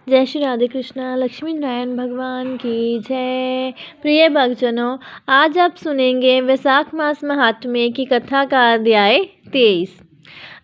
जय श्री राधे कृष्णा। लक्ष्मी नारायण भगवान की जय। प्रिय भक्तजनों, आज आप सुनेंगे वैशाख मास महात्म्य की कथा का अध्याय 23।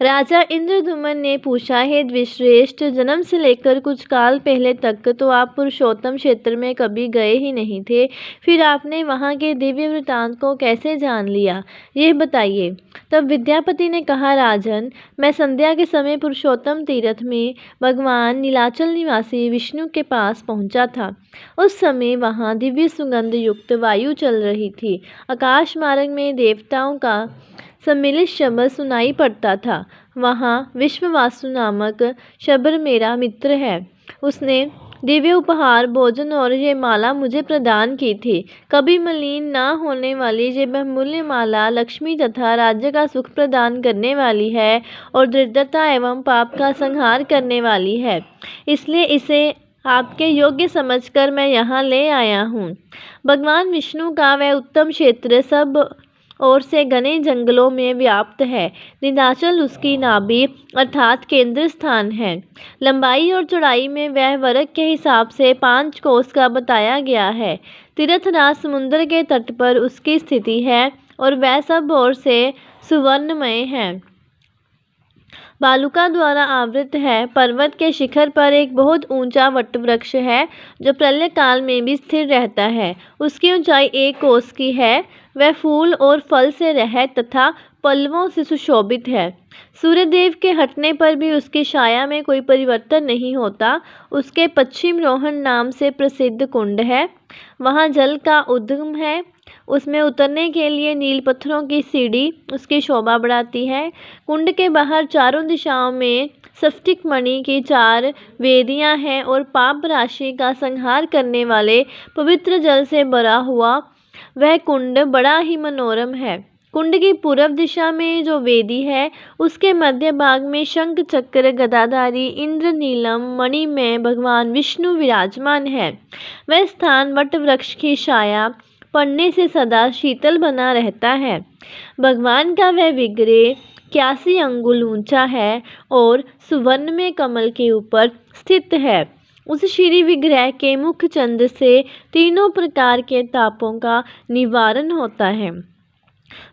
राजा इंद्रद्युम्न ने पूछा, हे द्विश्रेष्ठ, जन्म से लेकर कुछ काल पहले तक तो आप पुरुषोत्तम क्षेत्र में कभी गए ही नहीं थे, फिर आपने वहाँ के दिव्य वृत्तांत को कैसे जान लिया, यह बताइए। तब विद्यापति ने कहा, राजन, मैं संध्या के समय पुरुषोत्तम तीर्थ में भगवान नीलाचल निवासी विष्णु के पास पहुंचा था। उस समय वहाँ दिव्य सुगंध युक्त वायु चल रही थी। आकाश मार्ग में देवताओं का सम्मिलित शब्द सुनाई पड़ता था। वहाँ विश्ववासु नामक शबर मेरा मित्र है। उसने दिव्य उपहार, भोजन और ये माला मुझे प्रदान की थी। कभी मलिन न होने वाली ये बहुमूल्य माला लक्ष्मी तथा राज्य का सुख प्रदान करने वाली है और दरिद्रता एवं पाप का संहार करने वाली है। इसलिए इसे आपके योग्य समझकर मैं यहाँ ले आया हूँ। भगवान विष्णु का वह उत्तम क्षेत्र सब ओर से घने जंगलों में व्याप्त है। नीलाचल उसकी नाभि अर्थात केंद्र स्थान है। लंबाई और चौड़ाई में वह वर्ग के हिसाब से 5 कोस का बताया गया है। तीर्थराज समुद्र के तट पर उसकी स्थिति है और वह सब ओर से सुवर्णमय है। बालुका द्वारा आवृत है। पर्वत के शिखर पर एक बहुत ऊंचा वटवृक्ष है जो प्रलय काल में भी स्थिर रहता है। उसकी ऊंचाई 1 कोस की है। वह फूल और फल से रहित तथा पल्लवों से सुशोभित है। सूर्यदेव के हटने पर भी उसकी छाया में कोई परिवर्तन नहीं होता। उसके पश्चिम रोहन नाम से प्रसिद्ध कुंड है। वहाँ जल का उद्गम है। उसमें उतरने के लिए नील पत्थरों की सीढ़ी उसकी शोभा बढ़ाती है। कुंड के बाहर चारों दिशाओं में स्फटिक मणि की 4 वेदियां हैं और पाप राशि का संहार करने वाले पवित्र जल से भरा हुआ वह कुंड बड़ा ही मनोरम है। कुंड की पूर्व दिशा में जो वेदी है, उसके मध्य भाग में शंख चक्र गदाधारी इंद्र नीलम मणि में भगवान विष्णु विराजमान है। वह स्थान वट वृक्ष की छाया पड़ने से सदा शीतल बना रहता है। भगवान का वह विग्रह 81 अंगुल ऊंचा है और सुवर्ण में कमल के ऊपर स्थित है। उस श्री विग्रह के मुख चंद्र से तीनों प्रकार के तापों का निवारण होता है।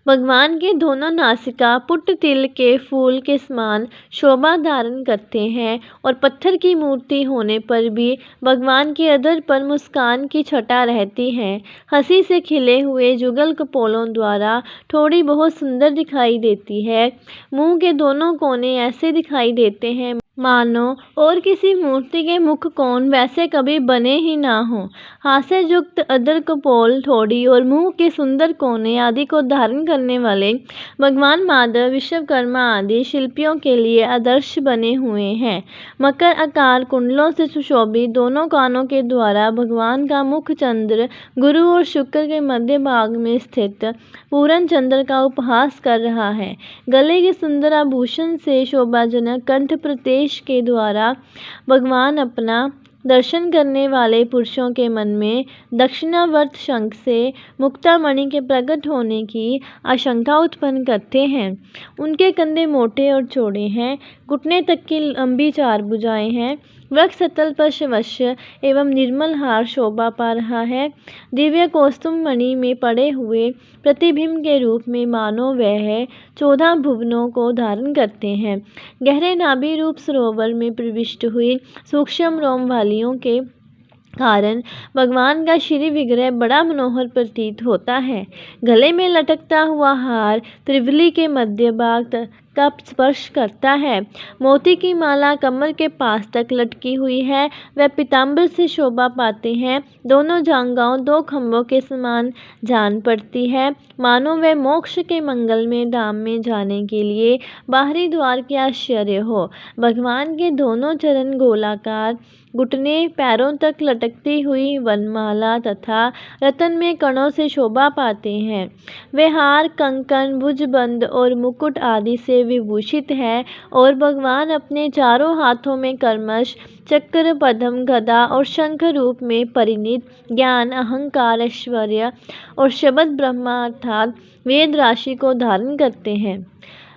भगवान के दोनों नासिका पुट तिल के फूल के समान शोभा धारण करते हैं और पत्थर की मूर्ति होने पर भी भगवान के अधर पर मुस्कान की छटा रहती है। हंसी से खिले हुए जुगल कपोलों द्वारा थोड़ी बहुत सुंदर दिखाई देती है। मुंह के दोनों कोने ऐसे दिखाई देते हैं मानो और किसी मूर्ति के मुख कोण वैसे कभी बने ही ना हो। हास्य युक्त अधर कपोल, ठोड़ी और मुंह के सुंदर कोने आदि को धारण करने वाले भगवान माधव, विश्वकर्मा आदि शिल्पियों के लिए आदर्श बने हुए हैं। मकर आकार कुंडलों से सुशोभित दोनों कानों के द्वारा भगवान का मुख चंद्र गुरु और शुक्र के मध्य भाग में स्थित पूर्ण चंद्र का उपहास कर रहा है। गले के सुंदर आभूषण से शोभाजनक कंठ प्रदेश के द्वारा भगवान अपना दर्शन करने वाले पुरुषों के मन में दक्षिणावर्त शंख से मुक्तामणि के प्रकट होने की आशंका उत्पन्न करते हैं। उनके कंधे मोटे और चौड़े हैं। घुटने तक की लंबी 4 भुजाएं हैं। वक्ष सतल पर शवस्य एवं निर्मल हार शोभा पा रहा है। दिव्य कौस्तुभ मणि में पड़े हुए प्रतिबिंब के रूप में मानो वह 14 भुवनों को धारण करते हैं। गहरे नाभि रूप सरोवर में प्रविष्ट हुई सूक्ष्म रोम वालियों के कारण भगवान का श्री विग्रह बड़ा मनोहर प्रतीत होता है। गले में लटकता हुआ हार त्रिवली के मध्य भाग का स्पर्श करता है। मोती की माला कमर के पास तक लटकी हुई है। वह पीताम्बर से शोभा पाते हैं। दोनों जांघों 2 खंभों के समान जान पड़ती है, मानो वह मोक्ष के मंगल में धाम में जाने के लिए बाहरी द्वार के आश्चर्य हो। भगवान के दोनों चरण गोलाकार, घुटने पैरों तक लटकती हुई वनमाला तथा रतन में कणों से शोभा पाते हैं। वे हार, कंकन, भुजबंद और मुकुट आदि से विभूषित है और भगवान अपने चारों हाथों में कर्मश, चक्र, पद्म, गदा और शंख रूप में परिणित ज्ञान, अहंकार, ऐश्वर्य और शब्द ब्रह्मा अर्थात वेद राशि को धारण करते हैं।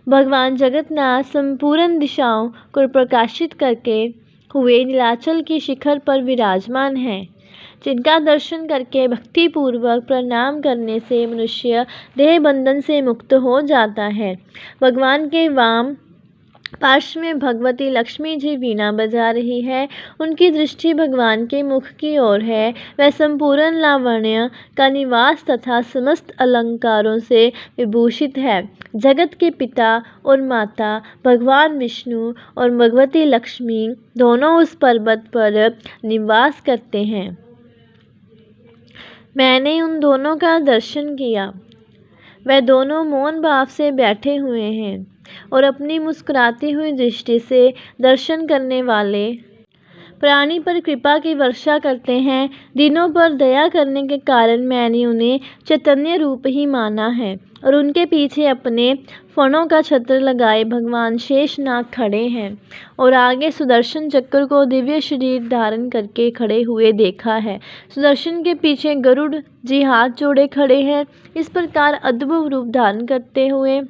भगवान जगन्नाथ संपूर्ण दिशाओं को प्रकाशित करके हुए नीलाचल की शिखर पर विराजमान हैं, जिनका दर्शन करके भक्तिपूर्वक प्रणाम करने से मनुष्य देह बंधन से मुक्त हो जाता है। भगवान के वाम पार्श्व में भगवती लक्ष्मी जी वीणा बजा रही है। उनकी दृष्टि भगवान के मुख की ओर है। वह संपूर्ण लावण्य का निवास तथा समस्त अलंकारों से विभूषित है। जगत के पिता और माता भगवान विष्णु और भगवती लक्ष्मी दोनों उस पर्वत पर निवास करते हैं। मैंने उन दोनों का दर्शन किया। वह दोनों मौन भाव से बैठे हुए हैं और अपनी मुस्कुराती हुई दृष्टि से दर्शन करने वाले प्राणी पर कृपा की वर्षा करते हैं। दिनों पर दया करने के कारण मैंने उन्हें चैतन्य रूप ही माना है और उनके पीछे अपने फणों का छत्र लगाए भगवान शेषनाग खड़े हैं और आगे सुदर्शन चक्र को दिव्य शरीर धारण करके खड़े हुए देखा है। सुदर्शन के पीछे गरुड़ जी हाथ जोड़े खड़े हैं। इस प्रकार अद्भुत रूप धारण करते हुए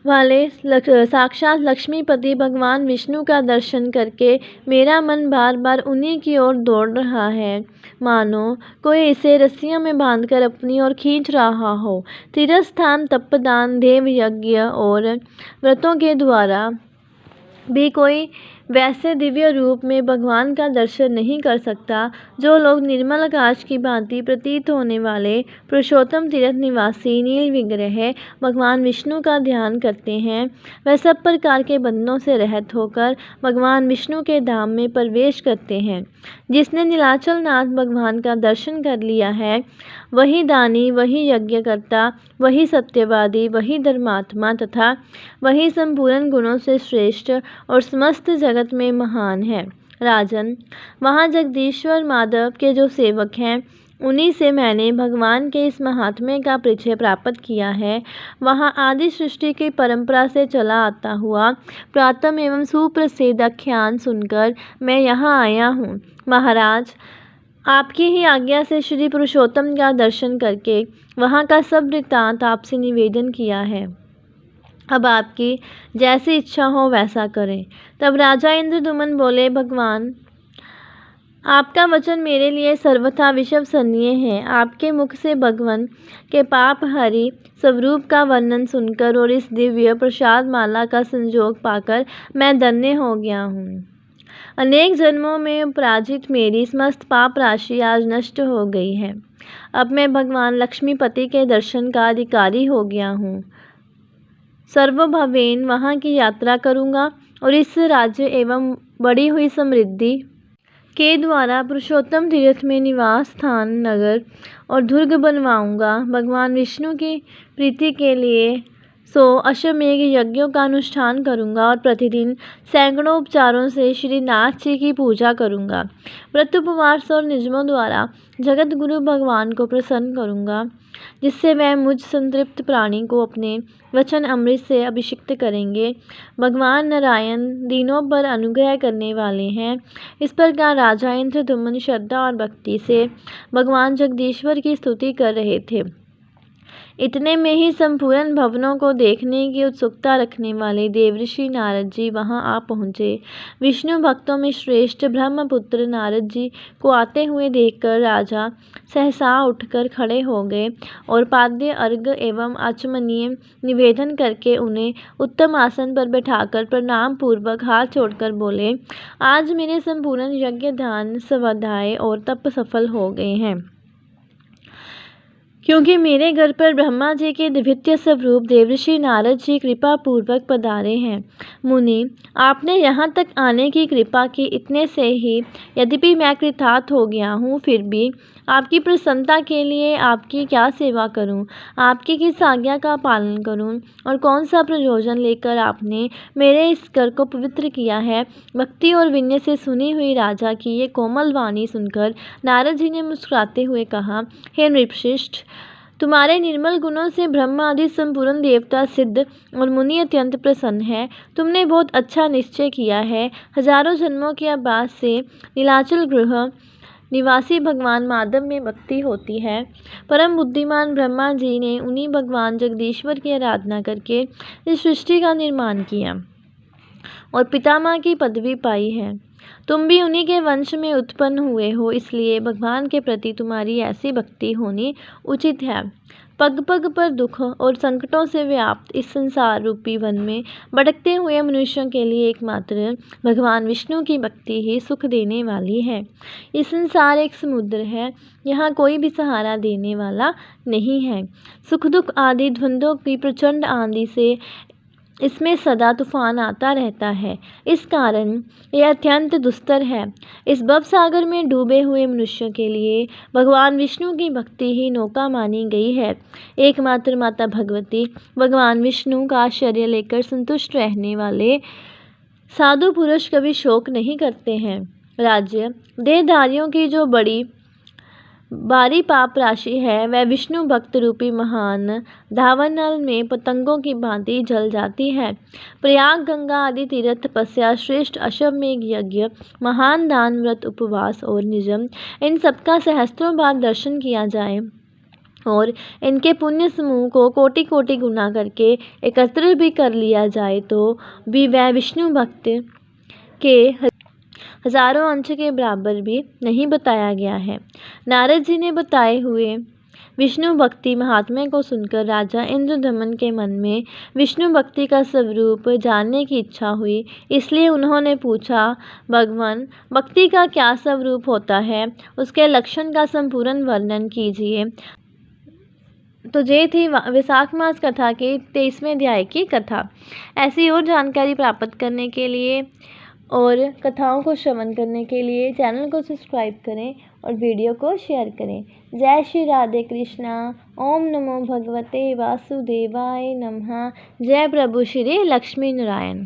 वाले साक्षात लक्ष्मीपति भगवान विष्णु का दर्शन करके मेरा मन बार बार उन्हीं की ओर दौड़ रहा है, मानो कोई इसे रस्सियों में बांधकर अपनी ओर खींच रहा हो। तीर्थ स्थान, तपदान, देव यज्ञ और व्रतों के द्वारा भी कोई वैसे दिव्य रूप में भगवान का दर्शन नहीं कर सकता। जो लोग निर्मल आकाश की भांति प्रतीत होने वाले पुरुषोत्तम तीर्थ निवासी नील विग्रह भगवान विष्णु का ध्यान करते हैं, वह सब प्रकार के बंधनों से रहित होकर भगवान विष्णु के धाम में प्रवेश करते हैं। जिसने नीलाचल नाथ भगवान का दर्शन कर लिया है, वही दानी, वही यज्ञकर्ता, वही सत्यवादी, वही धर्मात्मा तथा वही संपूर्ण गुणों से श्रेष्ठ और समस्त जगत में महान है। राजन, वहाँ जगदीश्वर माधव के जो सेवक हैं, उन्हीं से मैंने भगवान के इस महात्म्य का परिचय प्राप्त किया है। वहाँ आदि सृष्टि की परंपरा से चला आता हुआ प्रातम एवं सुप्रसिद्ध आख्यान सुनकर मैं यहाँ आया हूँ। महाराज, आपकी ही आज्ञा से श्री पुरुषोत्तम का दर्शन करके वहाँ का सब वृत्तांत आपसे निवेदन किया है। अब आपकी जैसी इच्छा हो वैसा करें। तब राजा इंद्रद्युम्न बोले, भगवान, आपका वचन मेरे लिए सर्वथा विश्वसनीय है। आपके मुख से भगवान के पाप हरि स्वरूप का वर्णन सुनकर और इस दिव्य प्रसाद माला का संजोग पाकर मैं धन्य हो गया हूँ। अनेक जन्मों में अपराजित मेरी समस्त पाप राशि आज नष्ट हो गई है। अब मैं भगवान लक्ष्मीपति के दर्शन का अधिकारी हो गया हूँ। सर्वभवेन वहाँ की यात्रा करूँगा और इस राज्य एवं बढ़ी हुई समृद्धि के द्वारा पुरुषोत्तम तीर्थ में निवास स्थान, नगर और दुर्ग बनवाऊँगा। भगवान विष्णु की प्रीति के लिए 100 अश्वमेघ यज्ञों का अनुष्ठान करूँगा और प्रतिदिन सैकड़ों उपचारों से श्री नाथ जी की पूजा करूँगा। व्रत, उपवास और नियमों द्वारा जगत गुरु भगवान को प्रसन्न करूँगा, जिससे वह मुझ संतृप्त प्राणी को अपने वचन अमृत से अभिषिक्त करेंगे। भगवान नारायण दीनों पर अनुग्रह करने वाले हैं। इस प्रकार राजा इंद्रद्युम्न श्रद्धा और भक्ति से भगवान जगदीश्वर की स्तुति कर रहे थे। इतने में ही संपूर्ण भवनों को देखने की उत्सुकता रखने वाले देवऋषि नारद जी वहां आ पहुँचे। विष्णु भक्तों में श्रेष्ठ ब्रह्मपुत्र नारद जी को आते हुए देखकर राजा सहसा उठकर खड़े हो गए और पाद्य अर्घ्य एवं आचमनीय निवेदन करके उन्हें उत्तम आसन पर बैठाकर प्रणाम पूर्वक हाथ जोड़कर बोले, आज मेरे संपूर्ण यज्ञ, दान, स्वाध्याय और तप सफल हो गए हैं, क्योंकि मेरे घर पर ब्रह्मा जी के दिव्य स्वरूप देवऋषि नारद जी कृपा पूर्वक पधारे हैं। मुनि, आपने यहाँ तक आने की कृपा की। इतने से ही यद्यपि मैं कृतार्थ हो गया हूँ, फिर भी आपकी प्रसन्नता के लिए आपकी क्या सेवा करूँ, आपकी किस आज्ञा का पालन करूँ और कौन सा प्रयोजन लेकर आपने मेरे इस घर को पवित्र किया है। भक्ति और विनय से सुनी हुई राजा की ये कोमल वाणी सुनकर नारद जी ने मुस्कुराते हुए कहा, हे नृपश्रेष्ठ, तुम्हारे निर्मल गुणों से ब्रह्मा आदि संपूर्ण देवता, सिद्ध और मुनि अत्यंत प्रसन्न है। तुमने बहुत अच्छा निश्चय किया है। हजारों जन्मों के अभ्यास से नीलाचल गृह निवासी भगवान माधव में भक्ति होती है। परम बुद्धिमान ब्रह्मा जी ने उन्हीं भगवान जगदीश्वर की आराधना करके इस सृष्टि का निर्माण किया। और पितामह की पदवी पाई है। तुम भी उन्हीं के वंश में उत्पन्न हुए हो, इसलिए भगवान के प्रति तुम्हारी ऐसी भक्ति होनी उचित है। पग पग पर दुख और संकटों से व्याप्त इस संसार रूपी वन में भटकते हुए मनुष्यों के लिए एकमात्र भगवान विष्णु की भक्ति ही सुख देने वाली है। ये संसार एक समुद्र है, यहाँ कोई भी सहारा देने वाला नहीं है। सुख दुख आदि द्वंद्वों की प्रचंड आंधी से इसमें सदा तूफान आता रहता है। इस कारण यह अत्यंत दुस्तर है। इस भवसागर में डूबे हुए मनुष्यों के लिए भगवान विष्णु की भक्ति ही नौका मानी गई है। एकमात्र माता भगवती भगवान विष्णु का आश्रय लेकर संतुष्ट रहने वाले साधु पुरुष कभी शोक नहीं करते हैं। राज्य देहधारियों की जो बड़ी बारी पाप राशि है, वह विष्णु भक्त रूपी महान धावनल में पतंगों की भांति जल जाती है। प्रयाग, गंगा आदि तीर्थ, तपस्या, श्रेष्ठ अश्वमेघ यज्ञ, महान दान, व्रत, उपवास और निजम, इन सबका सहस्त्रों बार दर्शन किया जाए और इनके पुण्य समूह को कोटि कोटि गुना करके एकत्र भी कर लिया जाए तो भी वह विष्णु भक्त के हजारों अंश के बराबर भी नहीं बताया गया है। नारद जी ने बताए हुए विष्णु भक्ति महात्म्य को सुनकर राजा इंद्रदमन के मन में विष्णु भक्ति का स्वरूप जानने की इच्छा हुई। इसलिए उन्होंने पूछा, भगवान, भक्ति का क्या स्वरूप होता है? उसके लक्षण का संपूर्ण वर्णन कीजिए। तो ये थी वैशाख मास कथा के 23वें अध्याय की कथा। ऐसी और जानकारी प्राप्त करने के लिए और कथाओं को श्रवण करने के लिए चैनल को सब्सक्राइब करें और वीडियो को शेयर करें। जय श्री राधे कृष्णा। ओम नमो भगवते वासुदेवाय नमः। जय प्रभु श्री लक्ष्मी नारायण।